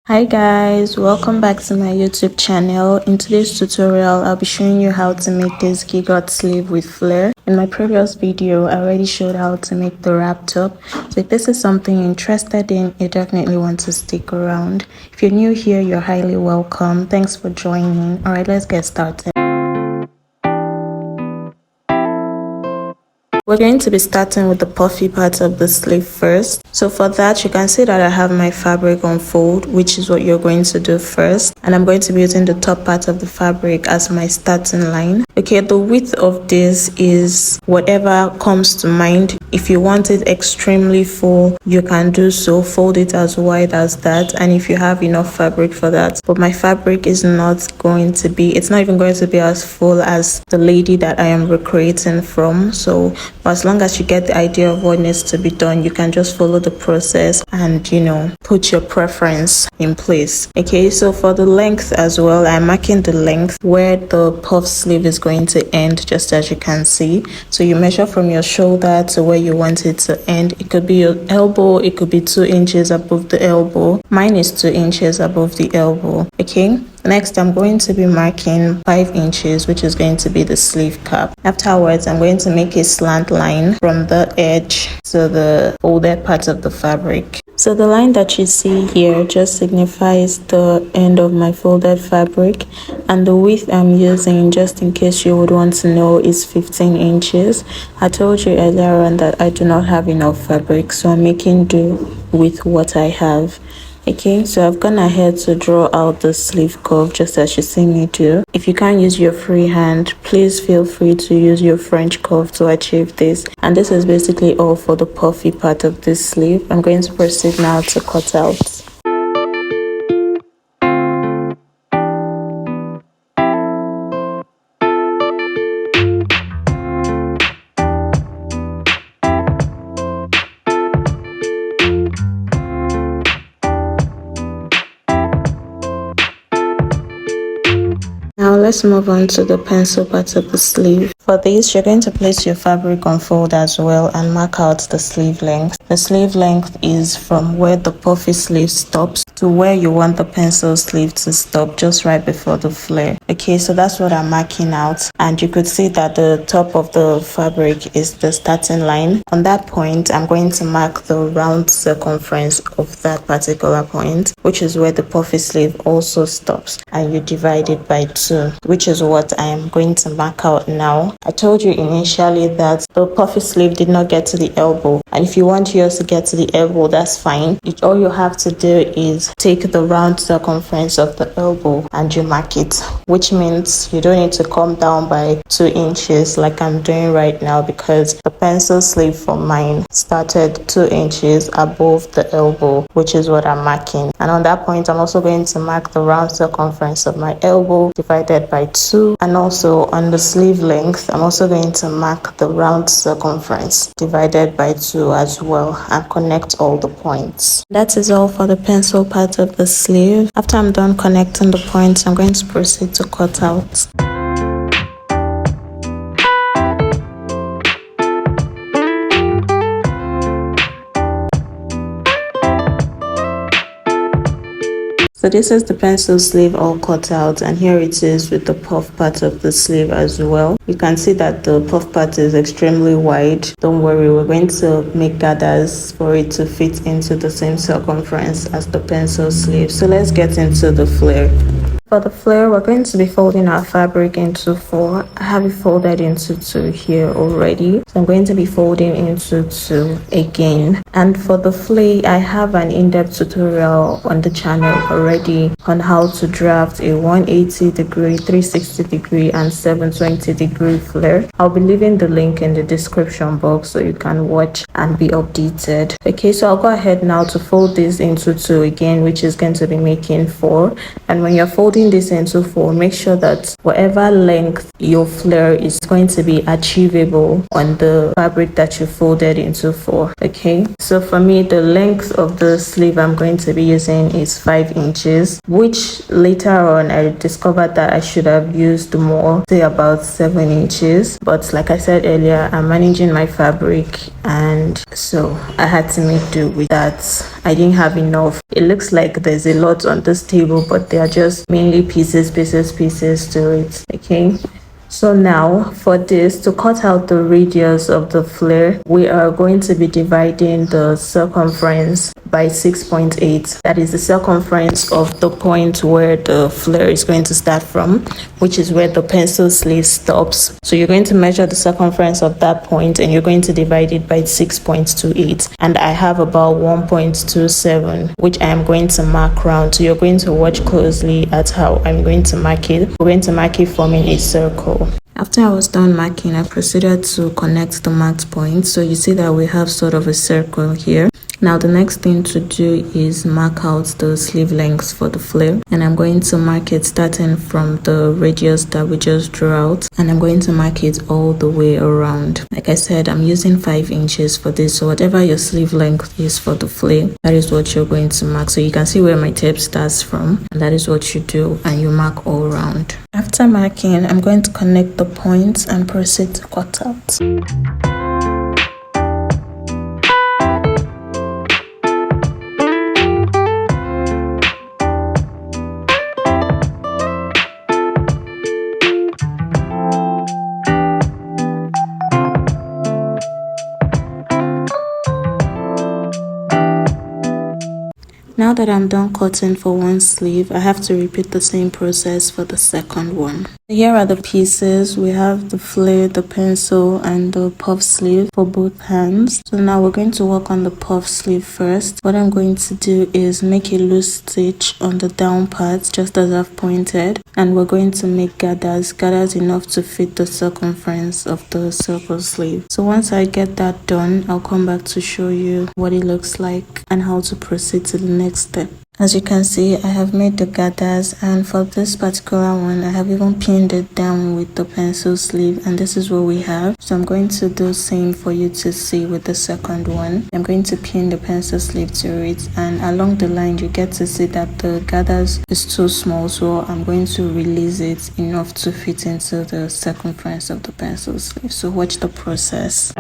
Hi guys, welcome back to my YouTube channel. In today's tutorial, I'll be showing you how to make this Gigot sleeve with flare. In my previous video, I already showed how to make the wrap top. So if this is something you're interested in, you definitely want to stick around. If you're new here, you're highly welcome. Thanks for joining. Alright, let's get started. We're going to be starting with the puffy part of the sleeve first. So for that, you can see that I have my fabric on fold, which is what you're going to do first. And I'm going to be using the top part of the fabric as my starting line. Okay, the width of this is whatever comes to mind. If you want it extremely full, you can do so. Fold it as wide as that. And if you have enough fabric for that. But my fabric is not going to be, it's not even going to be as full as the lady that I am recreating from. So as long as you get the idea of what needs to be done, you can just follow the process and put your preference in place. Okay, so for the length as well, I'm marking the length where the puff sleeve is going to end, just as you can see. So you measure from your shoulder to where you want it to end. It could be your elbow, it could be 2 inches above the elbow. Mine is 2 inches above the elbow. Okay, next I'm going to be marking 5 inches, which is going to be the sleeve cap. Afterwards, I'm going to make a slant line from the edge to the folded part of the fabric. So the line that you see here just signifies the end of my folded fabric, and the width I'm using, just in case you would want to know, is 15 inches. I told you earlier on that I do not have enough fabric, so I'm making do with what I have. Okay, so I've gone ahead to draw out the sleeve curve just as you see me do. If you can't use your free hand, please feel free to use your French curve to achieve this. And this is basically all for the puffy part of this sleeve. I'm going to proceed now to cut out. Now let's move on to the pencil part of the sleeve. For this, you're going to place your fabric on fold as well and mark out the sleeve length. The sleeve length is from where the puffy sleeve stops to where you want the pencil sleeve to stop, just right before the flare. Okay, so that's what I'm marking out, and you could see that the top of the fabric is the starting line. On that point, I'm going to mark the round circumference of that particular point, which is where the puffy sleeve also stops, and you divide it by 2, which is what I am going to mark out now. I told you initially that the puffy sleeve did not get to the elbow, and if you want yours to get to the elbow, that's fine. All you have to do is take the round circumference of the elbow and you mark it, which means you don't need to come down by 2 inches like I'm doing right now, because the pencil sleeve for mine started 2 inches above the elbow, which is what I'm marking. And on that point, I'm also going to mark the round circumference of my elbow divided by 2, and also on the sleeve length, I'm also going to mark the round circumference divided by 2 as well, and connect all the points. That is all for the pencil part of the sleeve. After I'm done connecting the points, I'm going to proceed to cut out. So this is the pencil sleeve all cut out, and here it is with the puff part of the sleeve as well. You can see that the puff part is extremely wide. Don't worry, we're going to make gathers for it to fit into the same circumference as the pencil sleeve. So let's get into the flare. For the flare, we're going to be folding our fabric into 4. I have it folded into 2 here already, so I'm going to be folding into 2 again. And for the flare, I have an in-depth tutorial on the channel already on how to draft a 180 degree, 360 degree and 720 degree flare. I'll be leaving the link in the description box so you can watch and be updated. Okay, so I'll go ahead now to fold this into 2 again, which is going to be making 4. And when you're folding this into 4, make sure that whatever length your flare is going to be achievable on the fabric that you folded into 4. Okay, So for me, the length of the sleeve I'm going to be using is 5 inches, which later on I discovered that I should have used more, say about 7 inches. But like I said earlier, I'm managing my fabric, and so I had to make do with that. I didn't have enough. It looks like there's a lot on this table, but they are just mainly pieces to it. Okay. So now for this, to cut out the radius of the flare, we are going to be dividing the circumference by 6.8. That is the circumference of the point where the flare is going to start from, which is where the pencil sleeve stops. So you're going to measure the circumference of that point and you're going to divide it by 6.28. And I have about 1.27, which I am going to mark round. So you're going to watch closely at how I'm going to mark it. We're going to mark it forming a circle. After I was done marking, I proceeded to connect the marked points. So you see that we have sort of a circle here. Now the next thing to do is mark out the sleeve length for the flare, and I'm going to mark it starting from the radius that we just drew out, and I'm going to mark it all the way around. Like I said, I'm using 5 inches for this, so whatever your sleeve length is for the flare, that is what you're going to mark. So you can see where my tape starts from, and that is what you do, and you mark all around. After marking, I'm going to connect the points and proceed to cut out. Now that I'm done cutting for one sleeve, I have to repeat the same process for the second one. Here are the pieces. We have the flare, the pencil, and the puff sleeve for both hands. So now we're going to work on the puff sleeve first. What I'm going to do is make a loose stitch on the down part, just as I've pointed. And we're going to make gathers enough to fit the circumference of the circle sleeve. So once I get that done, I'll come back to show you what it looks like and how to proceed to the next step. As you can see, I have made the gathers, and for this particular one, I have even pinned it down with the pencil sleeve, and this is what we have. So I'm going to do the same for you to see with the second one. I'm going to pin the pencil sleeve to it, and along the line you get to see that the gathers is too small, so I'm going to release it enough to fit into the circumference of the pencil sleeve. So watch the process.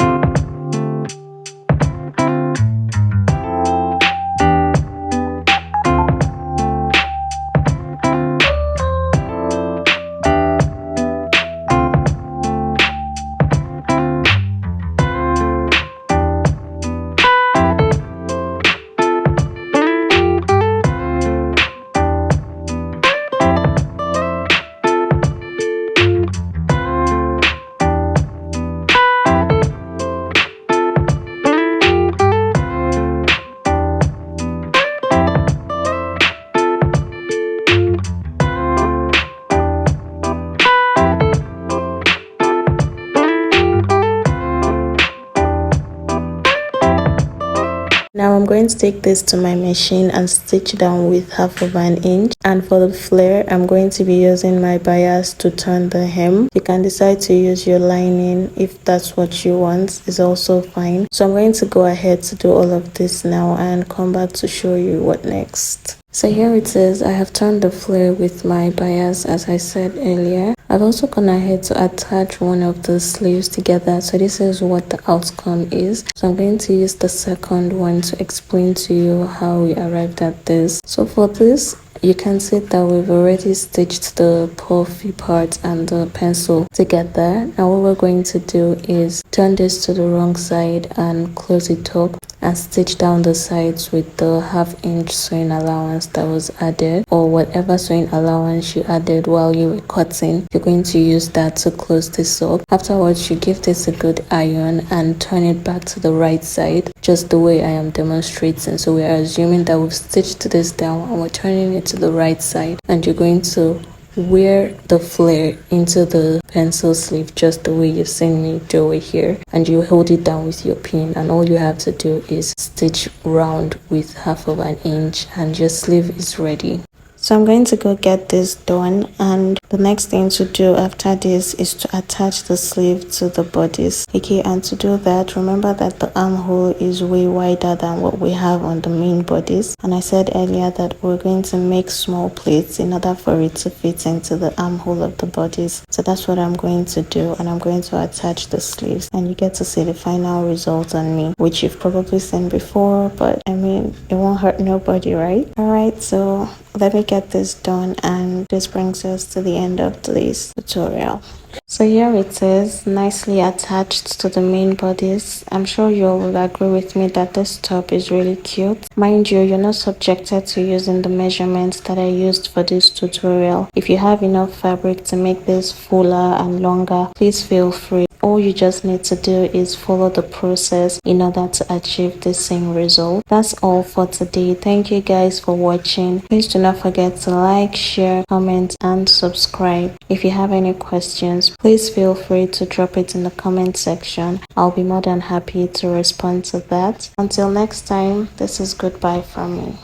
Now I'm going to take this to my machine and stitch down with 1/2 inch, and for the flare I'm going to be using my bias to turn the hem. You can decide to use your lining if that's what you want, is also fine. So I'm going to go ahead to do all of this now and come back to show you what next. So here it is. I have turned the flare with my bias as I said earlier. I've also gone ahead to attach one of the sleeves together, so this is what the outcome is. So I'm going to use the second one to explain to you how we arrived at this. So for this, you can see that we've already stitched the puffy part and the pencil together. Now what we're going to do is turn this to the wrong side and close it up and stitch down the sides with the 1/2 inch sewing allowance that was added, or whatever sewing allowance you added while you were cutting. You're going to use that to close this up. Afterwards, you give this a good iron and turn it back to the right side, just the way I am demonstrating. So we are assuming that we've stitched this down and we're turning it to the right side, and you're going to wear the flare into the pencil sleeve just the way you've seen me do it here, and you hold it down with your pin, and all you have to do is stitch round with 1/2 inch and your sleeve is ready. So I'm going to go get this done, and The next thing to do after this is to attach the sleeve to the bodice. Okay, and to do that, remember that the armhole is way wider than what we have on the main bodice. And I said earlier that we're going to make small plates in order for it to fit into the armhole of the bodice. So that's what I'm going to do, and I'm going to attach the sleeves, and you get to see the final result on me, which you've probably seen before, but I mean, it won't hurt nobody, right? Alright, so let me get this done, and this brings us to the end of today's tutorial. So here it is, nicely attached to the main bodice. I'm sure you all will agree with me that this top is really cute. Mind you, you're not subjected to using the measurements that I used for this tutorial. If you have enough fabric to make this fuller and longer, please feel free. All you just need to do is follow the process in order to achieve the same result. That's all for today. Thank you guys for watching. Please do not forget to like, share, comment, and subscribe. If you have any questions, please feel free to drop it in the comment section. I'll be more than happy to respond to that. Until next time, this is goodbye from me.